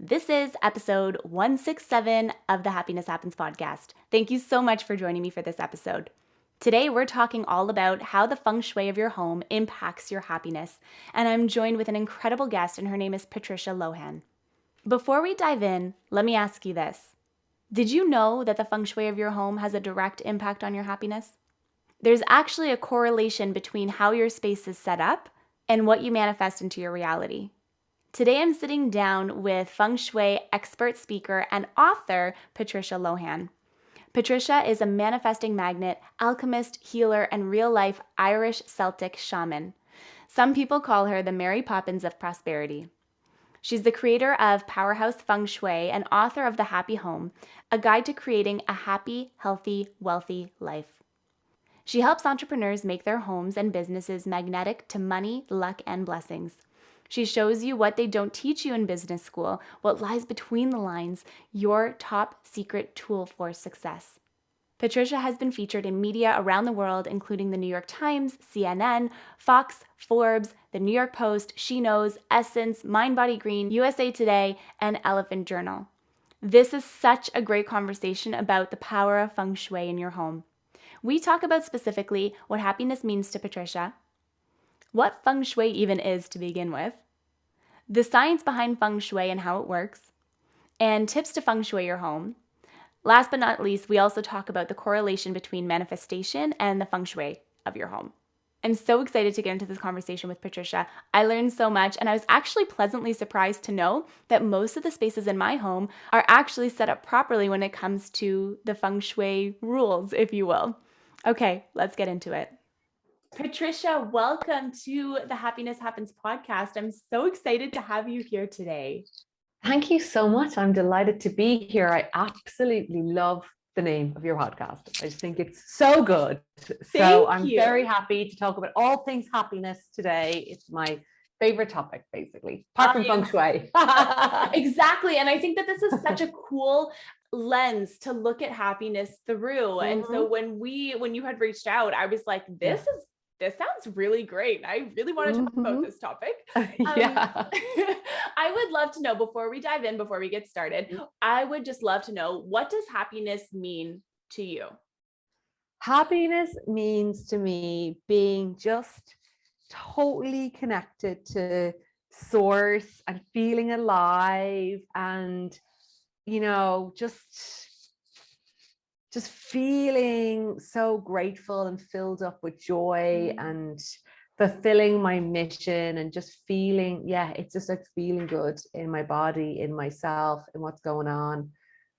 This is episode 167 of the Happiness Happens podcast. Thank you so much for joining me for this episode. Today, we're talking all about how the feng shui of your home impacts your happiness, and I'm joined with an incredible guest, and her name is Patricia Lohan. Before we dive in, let me ask you this. Did you know that the feng shui of your home has a direct impact on your happiness? There's actually a correlation between how your space is set up and what you manifest into your reality. Today, I'm sitting down with Feng Shui expert speaker and author Patricia Lohan. Patricia is a manifesting magnet, alchemist, healer, and real-life Irish Celtic Shaman. Some people call her the Mary Poppins of Prosperity. She's the creator of PowerHouse Feng Shui and author of The Happy Home, a guide to creating a happy, healthy, wealthy life. She helps entrepreneurs make their homes and businesses magnetic to money, luck, and blessings. She shows you what they don't teach you in business school, what lies between the lines, your top secret tool for success. Patricia has been featured in media around the world, including the New York Times, CNN, Fox, Forbes, the New York Post, She Knows, Essence, Mind Body Green, USA Today, and Elephant Journal. This is such a great conversation about the power of feng shui in your home. We talk about specifically what happiness means to Patricia, what feng shui even is to begin with, the science behind feng shui and how it works, and tips to feng shui your home. Last but not least, we also talk about the correlation between manifestation and the feng shui of your home. I'm so excited to get into this conversation with Patricia. I learned so much, and I was actually pleasantly surprised to know that most of the spaces in my home are actually set up properly when it comes to the feng shui rules, if you will. Okay, let's get into it. Patricia, welcome to the Happiness Happens podcast. I'm so excited to have you here today. Thank you so much. I'm delighted to be here. I absolutely love the name of your podcast. I just think it's so good. I'm very happy to talk about all things happiness today. It's my favorite topic, basically, apart from feng shui. Exactly. And I think that this is such a cool lens to look at happiness through. And so when you had reached out, I was like, this sounds really great. I really want to talk about this topic. I would love to know, before we dive in, before we get started, I would just love to know, what does happiness mean to you? Happiness means to me being just totally connected to source and feeling alive and, just feeling so grateful and filled up with joy and fulfilling my mission and just feeling, it's just like feeling good in my body, in myself, and what's going on.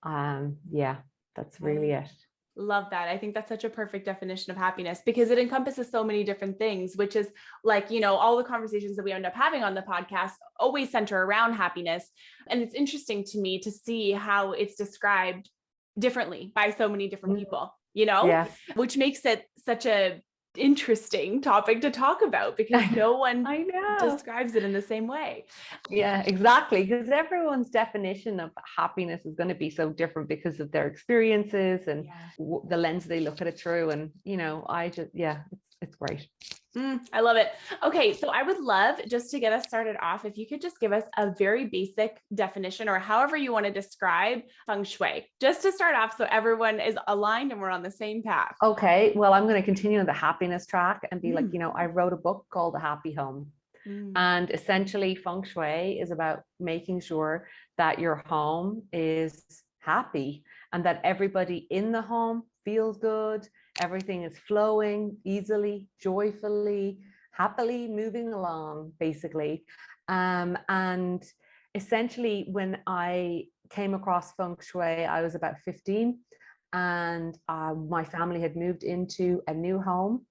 That's really it. Love that. I think that's such a perfect definition of happiness, because it encompasses so many different things, which is like, all the conversations that we end up having on the podcast always center around happiness. And it's interesting to me to see how it's described differently by so many different people, which makes it such a interesting topic to talk about, because no one describes it in the same way. Yeah, exactly. Because everyone's definition of happiness is going to be so different because of their experiences and the lens they look at it through. And, it's great. I love it. Okay. So I would love, just to get us started off, if you could just give us a very basic definition, or however you want to describe feng shui, just to start off so everyone is aligned and we're on the same path. Okay. Well, I'm going to continue on the happiness track and be like, I wrote a book called The Happy Home. And essentially feng shui is about making sure that your home is happy and that everybody in the home feels good. Everything is flowing easily, joyfully, happily moving along, basically. And essentially, when I came across feng shui, I was about 15, and my family had moved into a new home.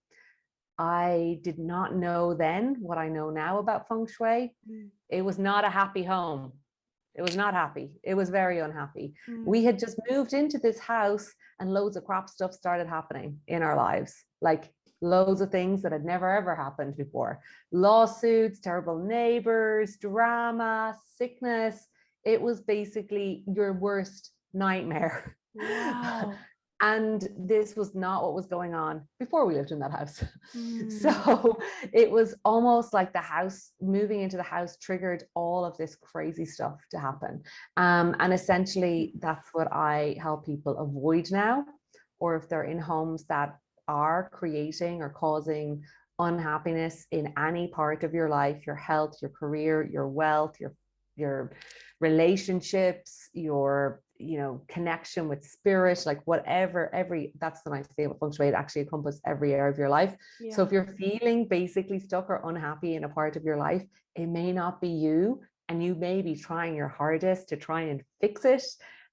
I did not know then what I know now about feng shui. It was not a happy home. It was not happy. It was very unhappy. We had just moved into this house and loads of crap stuff started happening in our lives. Like loads of things that had never, ever happened before. Lawsuits, terrible neighbors, drama, sickness. It was basically your worst nightmare. Wow. And this was not what was going on before we lived in that house. Mm. So it was almost like the house, moving into the house triggered all of this crazy stuff to happen. And essentially that's what I help people avoid now, or if they're in homes that are creating or causing unhappiness in any part of your life, your health, your career, your wealth, your relationships, your connection with spirit, like whatever, that's the nice thing about feng shui, it actually encompasses every area of your life. Yeah. So if you're feeling basically stuck or unhappy in a part of your life, it may not be you, and you may be trying your hardest to try and fix it,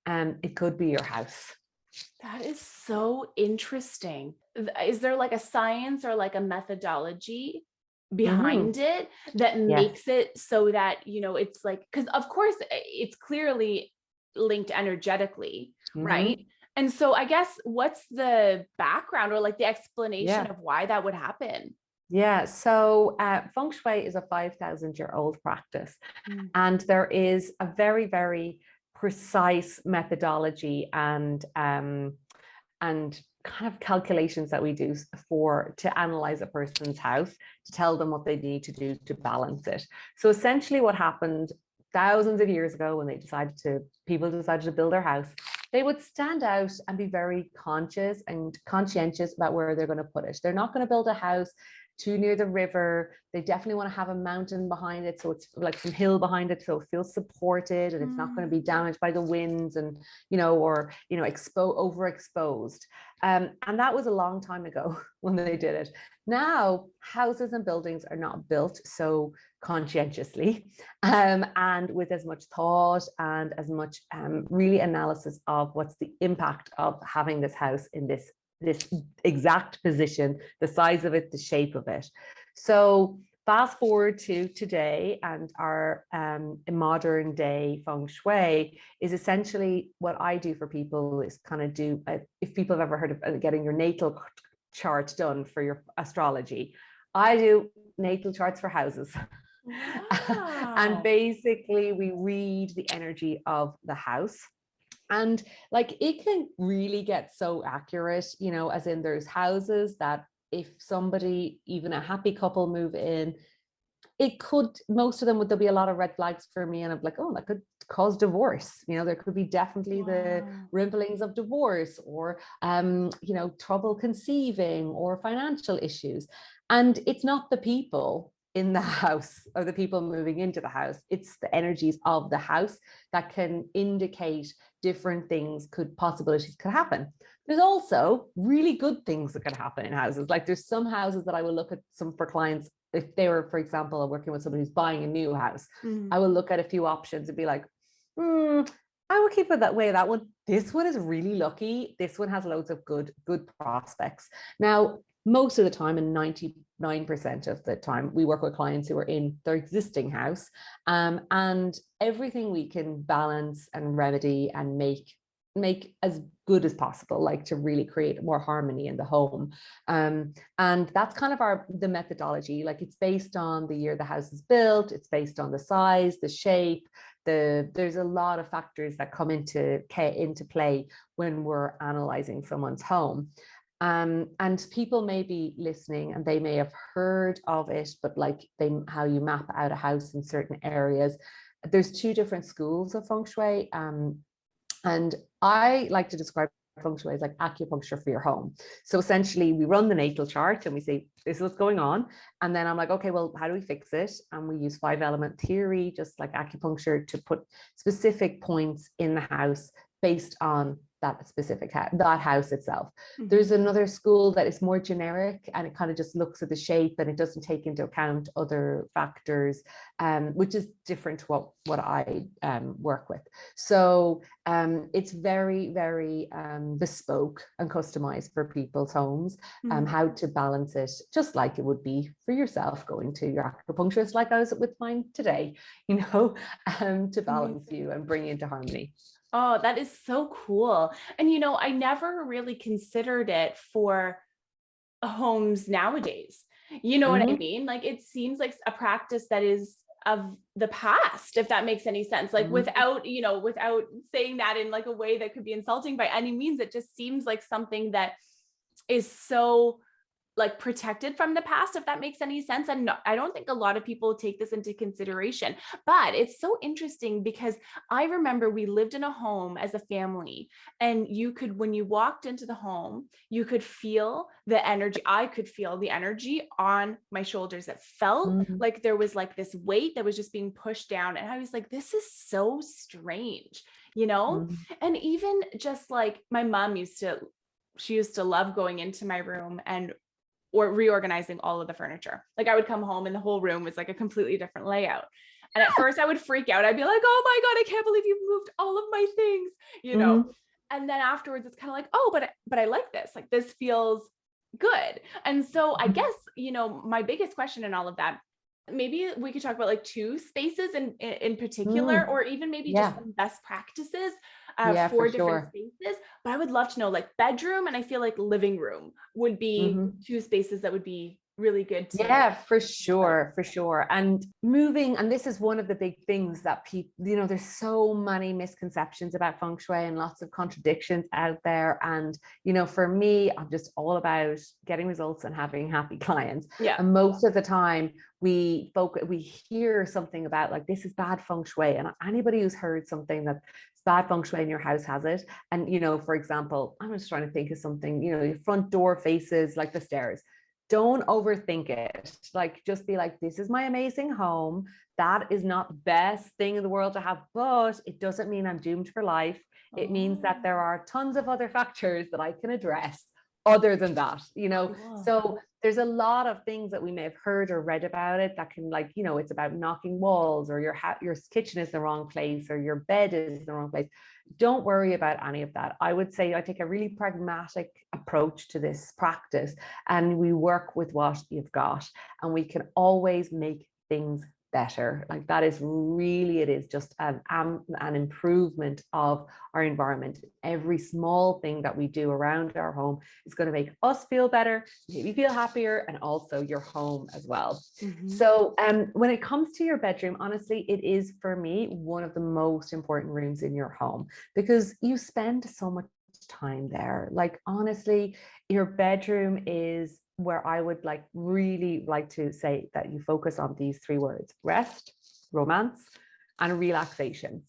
and it could be your house. That is so interesting. Is there like a science or like a methodology behind it that makes it so that, it's like, because of course it's clearly linked energetically, right? And so I guess what's the background or like the explanation of why that would happen? Yeah, so Feng Shui is a 5,000-year-old practice, and there is a very, very precise methodology and kind of calculations that we do to analyze a person's house, to tell them what they need to do to balance it. So essentially what happened thousands of years ago when people decided to build their house, they would stand out and be very conscious and conscientious about where they're going to put it. They're not going to build a house too near the river. They definitely want to have a mountain behind it, so it's like some hill behind it, so it feels supported and it's not going to be damaged by the winds and overexposed. And that was a long time ago when they did it. Now houses and buildings are not built so conscientiously and with as much thought and as much really analysis of what's the impact of having this house in this exact position, the size of it, the shape of it. So fast forward to today, and our modern day feng shui is essentially what I do for people is kind of do, if people have ever heard of getting your natal chart done for your astrology, I do natal charts for houses. Wow. And basically we read the energy of the house. And like it can really get so accurate, as in there's houses that if somebody, even a happy couple, move in, most of them there'll be a lot of red flags for me. And I'm like, oh, that could cause divorce. There could be definitely the rimplings of divorce or, trouble conceiving or financial issues. And it's not the people in the house or the people moving into the house, it's the energies of the house that can indicate different possibilities could happen. There's also really good things that can happen in houses. Like there's some houses that I will look at for clients, if they were, for example, working with somebody who's buying a new house, I will look at a few options and be like, I will keep it that way. That one, this one is really lucky. This one has loads of good prospects. Now, most of the time, and 99% of the time, we work with clients who are in their existing house, and everything we can balance and remedy and make as good as possible, like to really create more harmony in the home. And that's kind of the methodology. Like it's based on the year the house is built, it's based on the size, the shape, there's a lot of factors that come into play when we're analyzing someone's home. And people may be listening and they may have heard of it, but like how you map out a house in certain areas. There's two different schools of feng shui. And I like to describe feng shui as like acupuncture for your home. So essentially we run the natal chart and we say, this is what's going on. And then I'm like, okay, well, how do we fix it? And we use 5-element theory, just like acupuncture, to put specific points in the house based on that specific that house itself. There's another school that is more generic and it kind of just looks at the shape and it doesn't take into account other factors, which is different to what I work with. So it's very, very bespoke and customized for people's homes, how to balance it, just like it would be for yourself going to your acupuncturist, like I was with mine today, to balance you and bring you into harmony. Oh, that is so cool. And, I never really considered it for homes nowadays. You know what I mean? Like, it seems like a practice that is of the past, if that makes any sense. Like without, without saying that in like a way that could be insulting by any means, it just seems like something that is so like protected from the past, if that makes any sense. And no, I don't think a lot of people take this into consideration, but it's so interesting because I remember we lived in a home as a family, and you could, when you walked into the home, you could feel the energy. I could feel the energy on my shoulders. It felt like there was like this weight that was just being pushed down. And I was like, this is so strange, And even just like my mom she used to love going into my room or reorganizing all of the furniture. Like I would come home and the whole room was like a completely different layout. And at first I would freak out. I'd be like, oh my God, I can't believe you moved all of my things, And then afterwards it's kind of like, oh, but I like this. Like this feels good. And so I guess, my biggest question in all of that, maybe we could talk about like two spaces in particular, or even maybe just some best practices for different spaces. But I would love to know like bedroom, and I feel like living room would be two spaces that would be really good to for sure. And moving, and this is one of the big things that people, there's so many misconceptions about feng shui and lots of contradictions out there. And for me, I'm just all about getting results and having happy clients. And most of the time we hear something about like, this is bad feng shui, and anybody who's heard something that bad feng shui in your house has it. And for example, I'm just trying to think of something, your front door faces like the stairs. Don't overthink it. Like, just be like, this is my amazing home. That is not the best thing in the world to have, but it doesn't mean I'm doomed for life. It means that there are tons of other factors that I can address other than that, So there's a lot of things that we may have heard or read about it that can, like, it's about knocking walls, or your kitchen is the wrong place, or your bed is the wrong place. Don't worry about any of that. I would say I take a really pragmatic approach to this practice, and we work with what you've got, and we can always make things better. Like that is really, it is just an improvement of our environment. Every small thing that we do around our home is going to make us feel better, make you feel happier, and also your home as well. So when it comes to your bedroom, honestly, it is for me one of the most important rooms in your home, because you spend so much time there. Like honestly, your bedroom is where I would really like to say that you focus on these three words: rest, romance, and relaxation.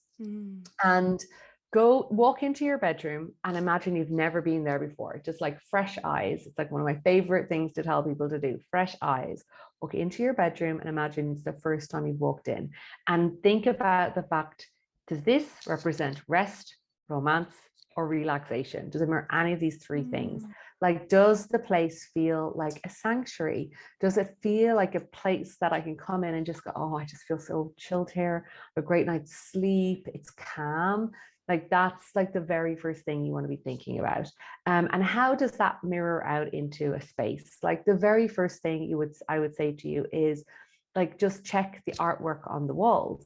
And go walk into your bedroom and imagine you've never been there before, just like fresh eyes. It's like one of my favorite things to tell people to do: fresh eyes. Walk into your bedroom and imagine it's the first time you've walked in, and think about the fact, does this represent rest, romance, or relaxation? Does it mirror any of these three things? Like, does the place feel like a sanctuary? Does it feel like a place that I can come in and just go, oh, I just feel so chilled here, a great night's sleep, it's calm? Like that's like the very first thing you want to be thinking about. And how does that mirror out into a space? Like the very first thing I would say to you is like, just check the artwork on the walls.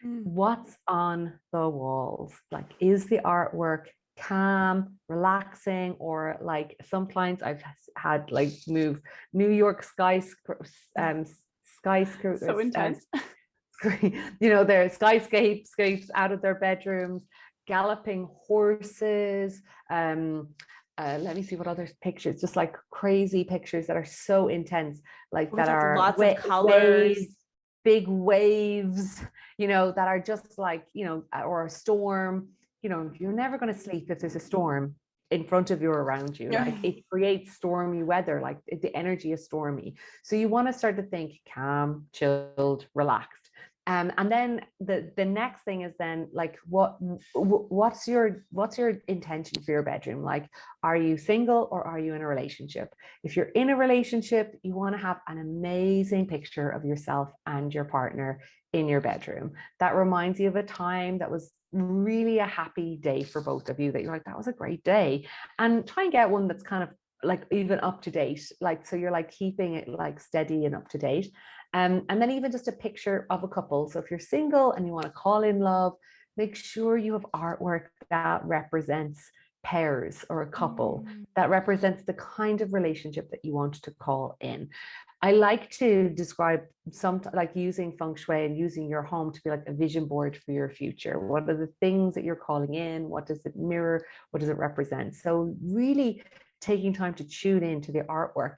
What's on the walls? Like, is the artwork calm, relaxing, or like some clients I've had like move New York skyscrapers, so intense. Their skyscapes out of their bedrooms, galloping horses, let me see what other pictures, just like crazy pictures that are so intense, like that are lots of colors, big waves, that are just like, or a storm. You're never going to sleep if there's a storm in front of you or around you. Like it creates stormy weather, like the energy is stormy. So you want to start to think calm, chilled, relaxed. And then the next thing is then like, what's your intention for your bedroom? Like, are you single or are you in a relationship? If you're in a relationship, you want to have an amazing picture of yourself and your partner in your bedroom. That reminds you of a time that was really a happy day for both of you, that you're like, that was a great day. And try and get one that's kind of like even up to date, like, so you're like keeping it like steady and up to date. And then even just a picture of a couple. So if you're single and you want to call in love, make sure you have artwork that represents pairs or a couple, that represents the kind of relationship that you want to call in. I like to describe like using feng shui and using your home to be like a vision board for your future. What are the things that you're calling in? What does it mirror? What does it represent? So really taking time to tune into the artwork.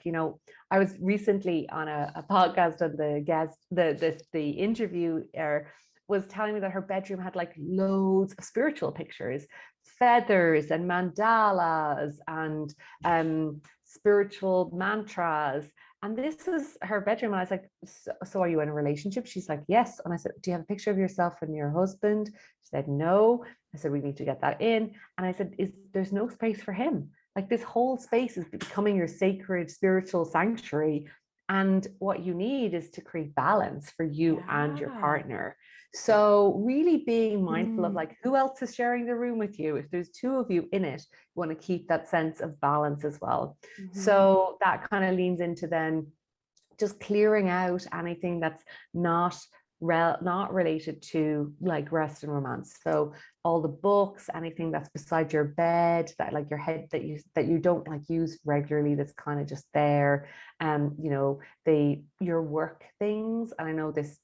I was recently on a podcast, and the interviewer was telling me that her bedroom had like loads of spiritual pictures, feathers and mandalas and spiritual mantras. And this is her bedroom. And I was like, so are you in a relationship? She's like, yes. And I said, do you have a picture of yourself and your husband? She said, no. I said, we need to get that in. And I said, there's no space for him. Like, this whole space is becoming your sacred spiritual sanctuary. And what you need is to create balance for you and your partner. So really being mindful of like, who else is sharing the room with you? If there's two of you in it, you want to keep that sense of balance as well. So that kind of leans into then just clearing out anything that's not related to like rest and romance. So all the books, anything that's beside your bed, that like your head that you don't like use regularly, that's kind of just there. Your work things. And I know this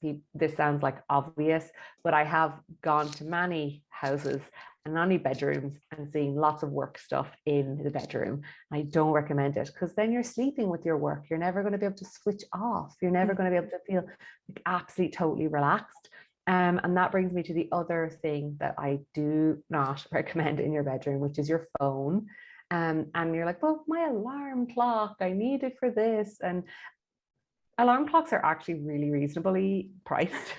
sounds like obvious, but I have gone to many houses and many bedrooms and seen lots of work stuff in the bedroom. I don't recommend it, because then you're sleeping with your work. You're never going to be able to switch off. You're never going to be able to feel like absolutely totally relaxed. And that brings me to the other thing that I do not recommend in your bedroom, which is your phone. And you're like, well, my alarm clock, I need it for this. And alarm clocks are actually really reasonably priced.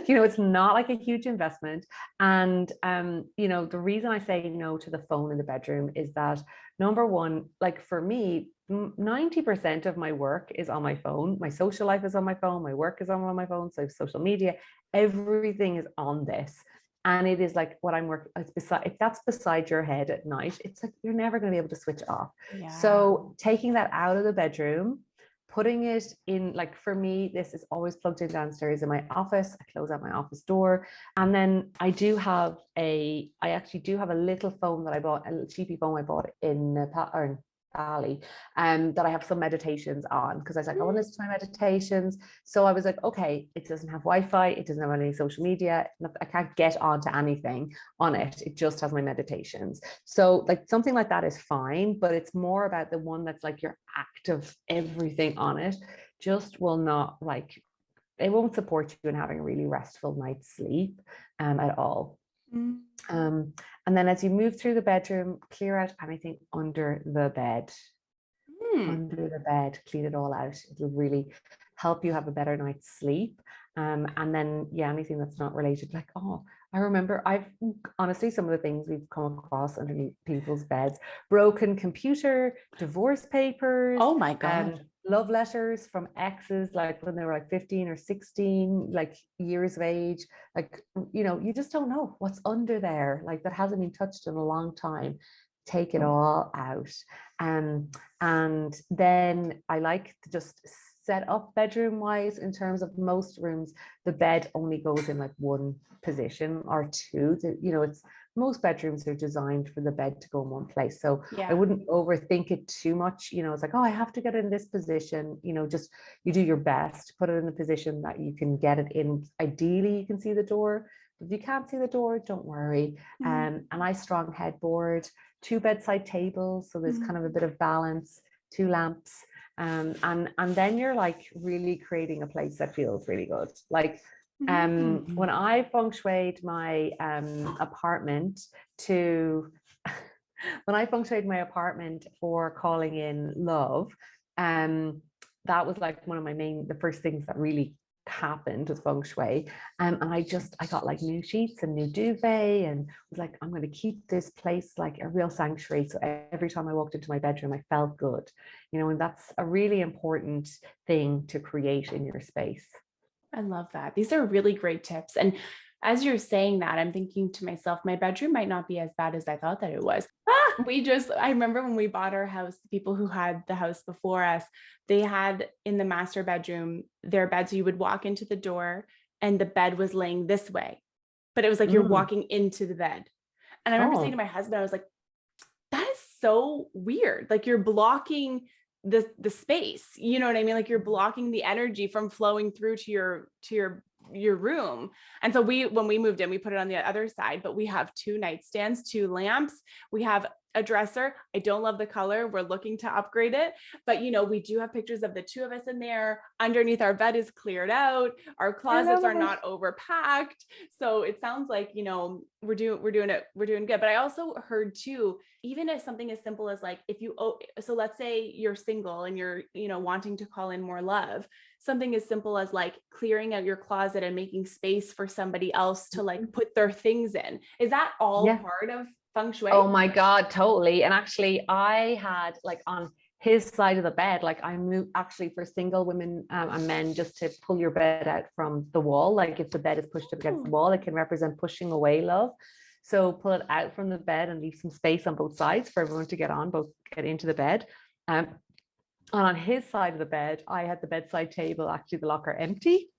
It's not like a huge investment. And, the reason I say no to the phone in the bedroom is that, number one, like for me, 90% of my work is on my phone. My social life is on my phone. My work is on my phone. So social media, everything is on this. And it is like what I'm working, if that's beside your head at night, it's like, you're never going to be able to switch off. So taking that out of the bedroom, putting it in, like for me, this is always plugged in downstairs in my office. I close out my office door. And then I actually do have a little phone that I bought, a little cheapy phone I bought in Bali, that I have some meditations on, because I was like, I want to listen to my meditations. So I was like, okay, it doesn't have Wi-Fi, it doesn't have any social media, I can't get onto anything on it. It just has my meditations. So like something like that is fine, but it's more about the one that's like your active everything on it, just will not like, it won't support you in having a really restful night's sleep at all. And then as you move through the bedroom, clear out anything under the bed. Under the bed, clean it all out. It'll really help you have a better night's sleep. And then, anything that's not related, like, I remember honestly, some of the things we've come across underneath people's beds: broken computer, divorce papers. Oh my God. Love letters from exes, like when they were like 15 or 16, like years of age. Like, you just don't know what's under there, like that hasn't been touched in a long time. Take it all out. And then I like to just set up bedroom wise, in terms of most rooms, the bed only goes in like one position or two. It's most bedrooms are designed for the bed to go in one place. So I wouldn't overthink it too much. It's like, I have to get it in this position. Just you do your best to put it in the position that you can get it in. Ideally, you can see the door. If you can't see the door, don't worry. A nice strong headboard, 2 bedside tables, so there's kind of a bit of balance, 2 lamps. And then you're like really creating a place that feels really good. Like when I feng shuied my apartment when I feng shuied my apartment for calling in love, that was like one of the first things that really happened with feng shui. And I got like new sheets and new duvet, and was like, I'm going to keep this place like a real sanctuary. So every time I walked into my bedroom, I felt good, and that's a really important thing to create in your space. I love that. These are really great tips. And as you're saying that, I'm thinking to myself, my bedroom might not be as bad as I thought that it was. I remember when we bought our house, the people who had the house before us, they had in the master bedroom, their bed. So you would walk into the door and the bed was laying this way, but it was like you're walking into the bed. And I remember saying to my husband, I was like, that is so weird. Like you're blocking the space, you know what I mean? Like you're blocking the energy from flowing through to your room. And so when we moved in, we put it on the other side, but we have 2 nightstands, 2 lamps. We have a dresser. I don't love the color. We're looking to upgrade it, but we do have pictures of the 2 of us in there. Underneath, our bed is cleared out. Our I closets love are it. not overpacked. So it sounds like, we're doing good. But I also heard too, even as something as simple as like, so let's say you're single and you're, wanting to call in more love, something as simple as like clearing out your closet and making space for somebody else to like put their things in. Is that all Yeah. part of Feng Shui? Oh my God, totally. And actually, I had like on his side of the bed, like I moved actually for single women and men, just to pull your bed out from the wall. Like if the bed is pushed up against the wall, it can represent pushing away love. So pull it out from the bed and leave some space on both sides for everyone to get into the bed. And on his side of the bed, I had the bedside table, actually the locker empty.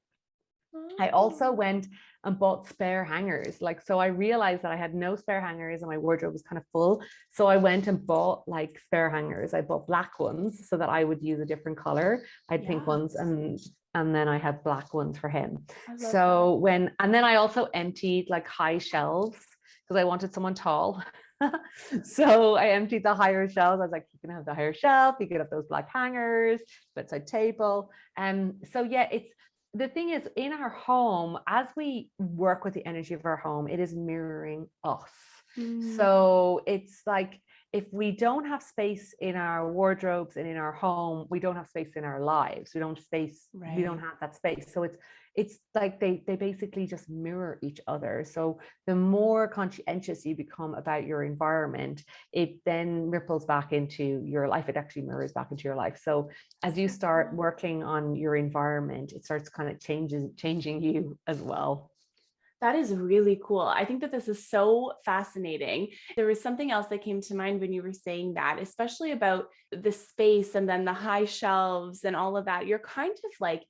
I also went and bought spare hangers. So I realized that I had no spare hangers and my wardrobe was kind of full. So I went and bought like spare hangers. I bought black ones so that I would use a different color. I had pink ones and then I had black ones for him. So and then I also emptied like high shelves because I wanted someone tall. So I emptied the higher shelves. I was like, you can have the higher shelf, you can have those black hangers, bedside table. So yeah, the thing is, in our home, as we work with the energy of our home, it is mirroring us. So it's like, if we don't have space in our wardrobes and in our home, we don't have space in our lives. We don't have that space. So it's like they basically just mirror each other. So the more conscientious you become about your environment, it then ripples back into your life. It actually mirrors back into your life. So as you start working on your environment, it starts kind of changing you as well. That is really cool. I think that this is so fascinating. There was something else that came to mind when you were saying that, especially about the space and then the high shelves and all of that. You're kind of like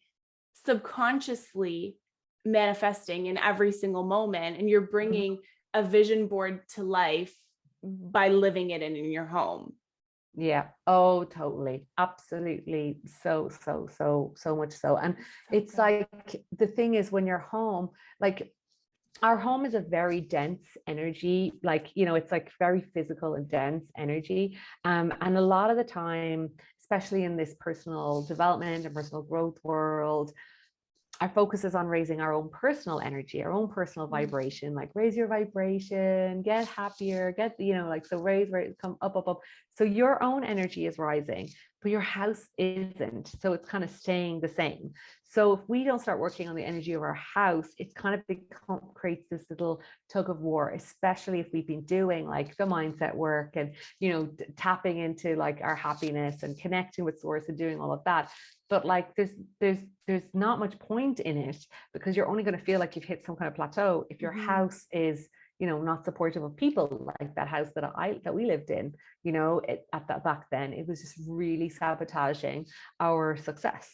subconsciously manifesting in every single moment, and you're bringing a vision board to life by living it in your home. Yeah. Oh, totally. Absolutely. So much so. And it's like, the thing is, when you're home, like our home is a very dense energy, it's like very physical and dense energy. And a lot of the time, especially in this personal development and personal growth world, our focus is on raising our own personal energy, our own personal vibration, like raise your vibration, get happier, so raise, come up. So your own energy is rising, but your house isn't. So it's kind of staying the same. So if we don't start working on the energy of our house, it's kind of creates this little tug of war, especially if we've been doing like the mindset work and, tapping into like our happiness and connecting with source and doing all of that. But like there's not much point in it, because you're only going to feel like you've hit some kind of plateau if your house is, not supportive of people. Like that house that we lived in, at that back then, it was just really sabotaging our success.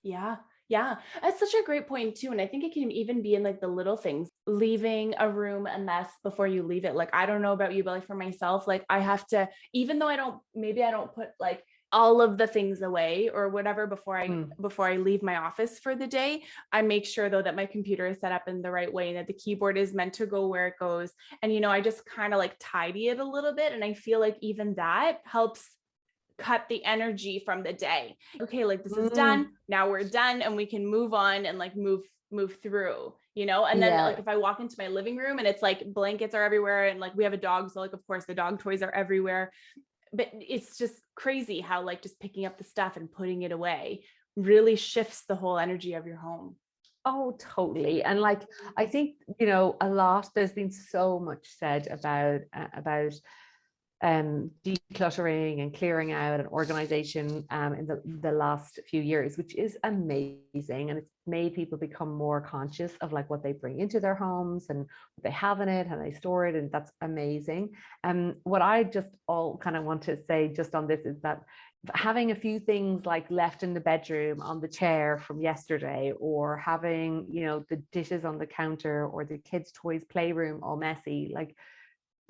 Yeah. Yeah. That's such a great point too. And I think it can even be in like the little things, leaving a room a mess before you leave it. Like, I don't know about you, but like for myself, like I have to, even though I don't put like all of the things away or whatever before I leave my office for the day, I make sure though that my computer is set up in the right way and that the keyboard is meant to go where it goes. And, I just kind of like tidy it a little bit. And I feel like even that helps cut the energy from the day. Okay, like this is done. Now we're done and we can move on and like move through, and then like if I walk into my living room and it's like blankets are everywhere and like we have a dog, so like of course the dog toys are everywhere, but it's just crazy how like just picking up the stuff and putting it away really shifts the whole energy of your home. Oh, totally. And like, I think, there's been so much said about decluttering and clearing out and organization in the last few years, which is amazing. And it's made people become more conscious of like what they bring into their homes and what they have in it, how they store it. And that's amazing. What I just all kind of want to say just on this is that having a few things like left in the bedroom on the chair from yesterday, or having, the dishes on the counter or the kids' toys playroom all messy, like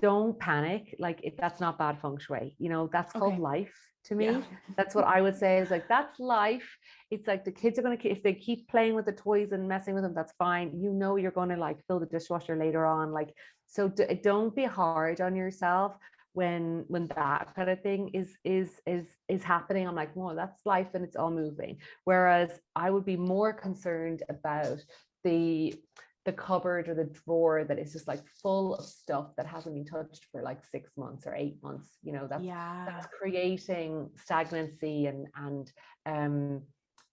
don't panic. Like that's not bad feng shui. You know, that's called life to me. Yeah. That's what I would say is like, that's life. It's like the kids are going to, if they keep playing with the toys and messing with them, that's fine. You know, you're going to like fill the dishwasher later on. Like, so don't be hard on yourself when that kind of thing is happening. I'm like, well, that's life and it's all moving. Whereas I would be more concerned about the cupboard or the drawer that is just like full of stuff that hasn't been touched for like 6 months or 8 months. You know, that's creating stagnancy and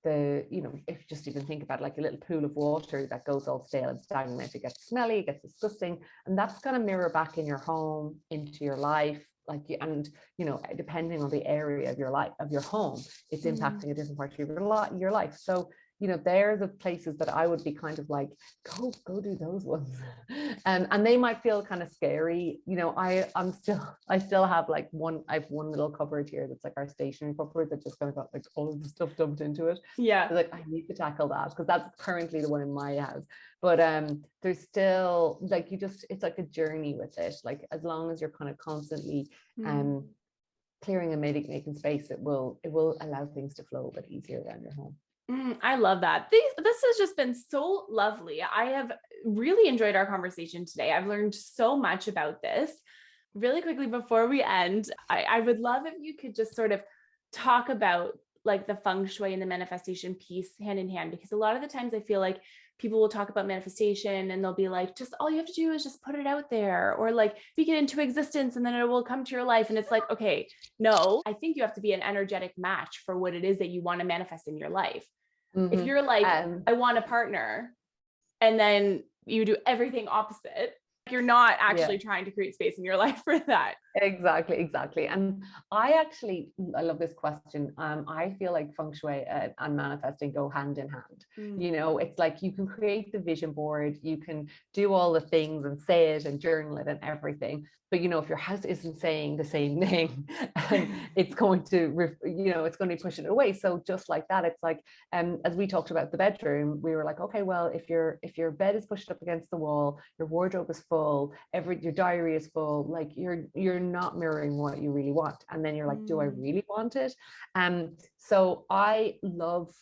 the, you know, if you just even think about like a little pool of water that goes all stale and stagnant, it gets smelly, it gets disgusting, and that's going to mirror back in your home, into your life. Like, and you know, depending on the area of your life, of your home, it's impacting a different part of your life. So, you know, they're the places that I would be kind of like, go do those ones. And they might feel kind of scary. You know, I still have like I have one little cupboard here that's like our stationery cupboard that just kind of got like all of the stuff dumped into it. Yeah. So like, I need to tackle that because that's currently the one in my house. But there's still like, it's like a journey with it. Like, as long as you're kind of constantly clearing and making space, it will allow things to flow a bit easier around your home. I love that. This has just been so lovely. I have really enjoyed our conversation today. I've learned so much about this. Really quickly before we end, I would love if you could just sort of talk about like the feng shui and the manifestation piece hand in hand, because a lot of the times I feel like people will talk about manifestation and they'll be like, just all you have to do is just put it out there, or like speak it into existence and then it will come to your life. And it's like, okay, no, I think you have to be an energetic match for what it is that you want to manifest in your life. If you're like, I want a partner, and then you do everything opposite, you're not actually trying to create space in your life for that. Exactly. And I love this question. I feel like feng shui and manifesting go hand in hand. You know, it's like you can create the vision board, you can do all the things and say it and journal it and everything. But, you know, if your house isn't saying the same thing, it's going to, it's going to be pushing it away. So just like that, it's like, as we talked about the bedroom, we were like, okay, well, if your bed is pushed up against the wall, your wardrobe is full, your diary is full, like you're not mirroring what you really want. And then you're like, do I really want it? So I love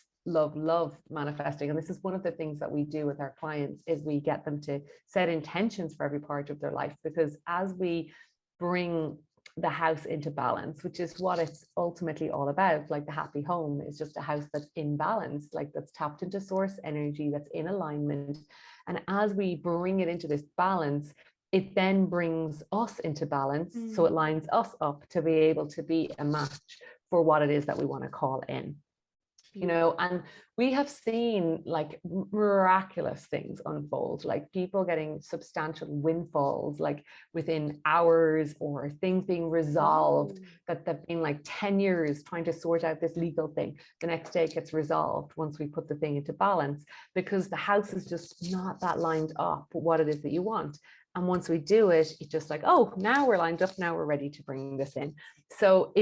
manifesting. And this is one of the things that we do with our clients, is we get them to set intentions for every part of their life, because as we bring the house into balance, which is what it's ultimately all about, like the happy home is just a house that's in balance, like that's tapped into source energy, that's in alignment. And as we bring it into this balance, it then brings us into balance. So it lines us up to be able to be a match for what it is that we want to call in. You know, and we have seen like miraculous things unfold, like people getting substantial windfalls like within hours, or things being resolved that they've been like 10 years trying to sort out this legal thing. The next day it gets resolved once we put the thing into balance, because the house is just not that lined up with what it is that you want. And once we do it, it's just like, oh, now we're lined up, now we're ready to bring this in. So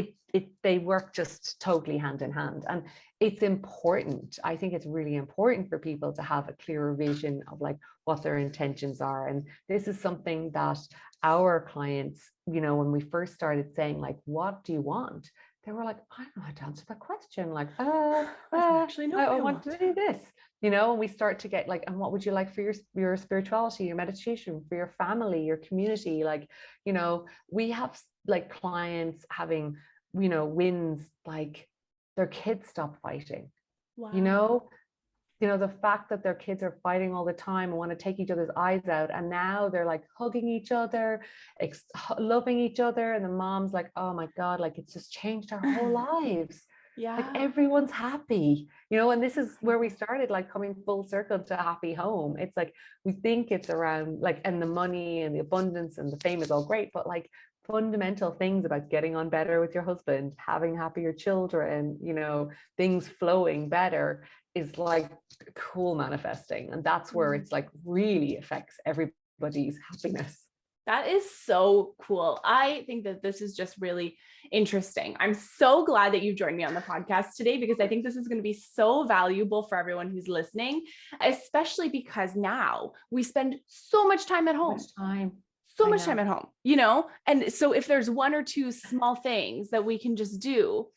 they work just totally hand in hand. And it's important. I think it's really important for people to have a clearer vision of like what their intentions are. And this is something that our clients, you know, when we first started saying like, what do you want? They were like, I don't know how to answer that question. Like, I want to do this, you know. And we start to get like, and what would you like for your spirituality, your meditation, for your family, your community? Like, you know, we have like clients having, you know, wins, like their kids stop fighting. You know, the fact that their kids are fighting all the time and want to take each other's eyes out, and now they're like hugging each other, loving each other, and the mom's like, oh my God, like it's just changed our whole lives. Like everyone's happy, you know. And this is where we started, like coming full circle to a happy home. It's like we think it's around like, and the money and the abundance and the fame is all great, but like fundamental things about getting on better with your husband, having happier children, you know, things flowing better, is like cool manifesting. And that's where it's like really affects everybody's happiness. That is so cool. I think that this is just really interesting. I'm so glad that you joined me on the podcast today, because I think this is going to be so valuable for everyone who's listening, especially because now we spend so much time at home. so I much time know. at home, you know? And so if there's one or two small things that we can just do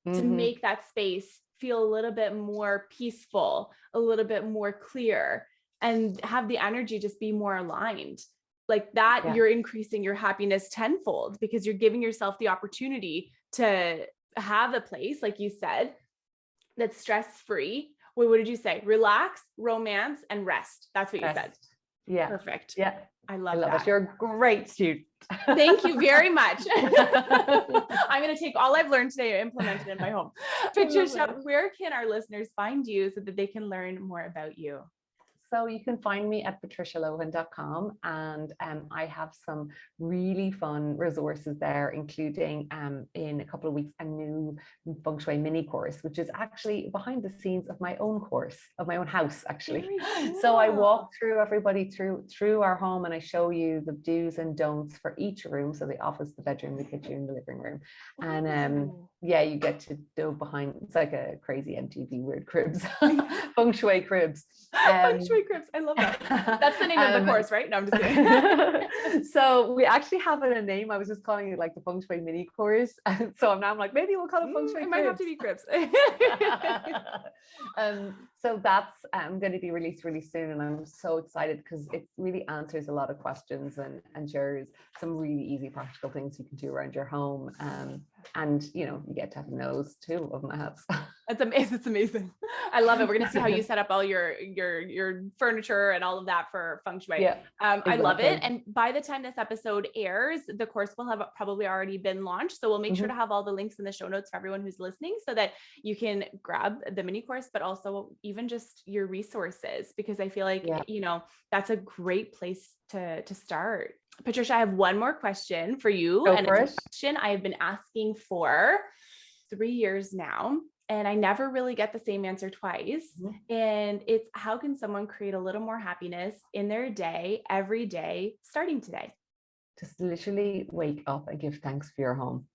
to Hmm. make that space feel a little bit more peaceful, a little bit more clear, and have the energy just be more aligned. Like that, Yeah. you're increasing your happiness tenfold because you're giving yourself the opportunity to have a place, like you said, that's stress free. Wait, what did you say? Relax, romance, and rest. That's what you said. Rest. Yeah. Perfect. Yeah. I I love love it. that. You're a great student. Thank you very much. I'm going to take all I've learned today and implement it in my home. I love Patricia, it. where can our listeners find you so that they can learn more about you? So you can find me at patricialohan.com, and I have some really fun resources there, including in a couple of weeks a new Feng Shui mini course, which is actually behind the scenes of my own course, of my own house, actually. Very cool. So I walk through everybody through our home, and I show you the do's and don'ts for each room. So the office, the bedroom, the kitchen, the living room, and yeah, you get to go behind. It's like a crazy MTV weird cribs, Feng Shui cribs. Feng Shui cribs. I love that. That's the name of the course, right? No, I'm just kidding. So we actually have a name. I was just calling it like the Feng Shui mini course. So I'm like, maybe we'll call it Feng Shui It cribs. might have to be cribs. So that's going to be released really soon, and I'm so excited because it really answers a lot of questions and shares some really easy practical things you can do around your home. And you get to have a nose too of my house. That's amazing. It's amazing. I love it. We're going to see how you set up all your furniture and all of that for Feng Shui. Yeah, I love exactly. it. And by the time this episode airs, the course will have probably already been launched. So we'll make sure to have all the links in the show notes for everyone who's listening so that you can grab the mini course, but also even just your resources, because I feel like, that's a great place to start. Patricia, I have one more question for you. Go and for it's it. a question I have been asking for 3 years now, and I never really get the same answer twice. And it's, how can someone create a little more happiness in their day, every day, starting today? Just literally wake up and give thanks for your home.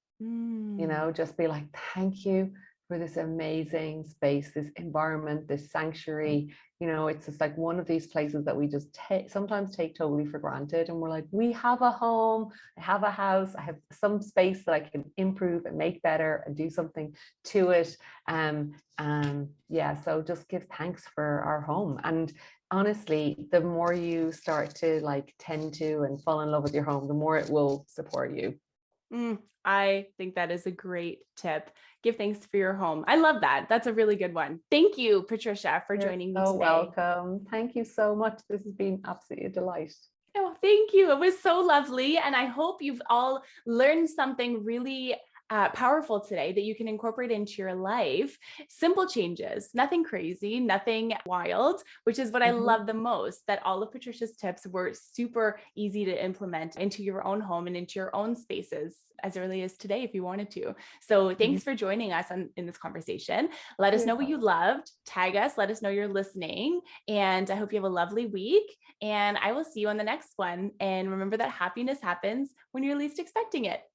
Just be like, thank you for this amazing space, this environment, this sanctuary. It's just like one of these places that we just sometimes take totally for granted. And we're like, we have a home, I have a house, I have some space that I can improve and make better and do something to it. So just give thanks for our home. And honestly, the more you start to tend to and fall in love with your home, the more it will support you. I think that is a great tip. Give thanks for your home. I love that. That's a really good one. Thank you, Patricia, for joining me today. Welcome. Thank you so much. This has been absolutely a delight. Oh, thank you. It was so lovely. And I hope you've all learned something really powerful today that you can incorporate into your life. Simple changes, nothing crazy, nothing wild, which is what I love the most, that all of Patricia's tips were super easy to implement into your own home and into your own spaces as early as today, if you wanted to. So thanks for joining us in this conversation. Let us know what you loved, tag us, let us know you're listening. And I hope you have a lovely week, and I will see you on the next one. And remember that happiness happens when you're least expecting it.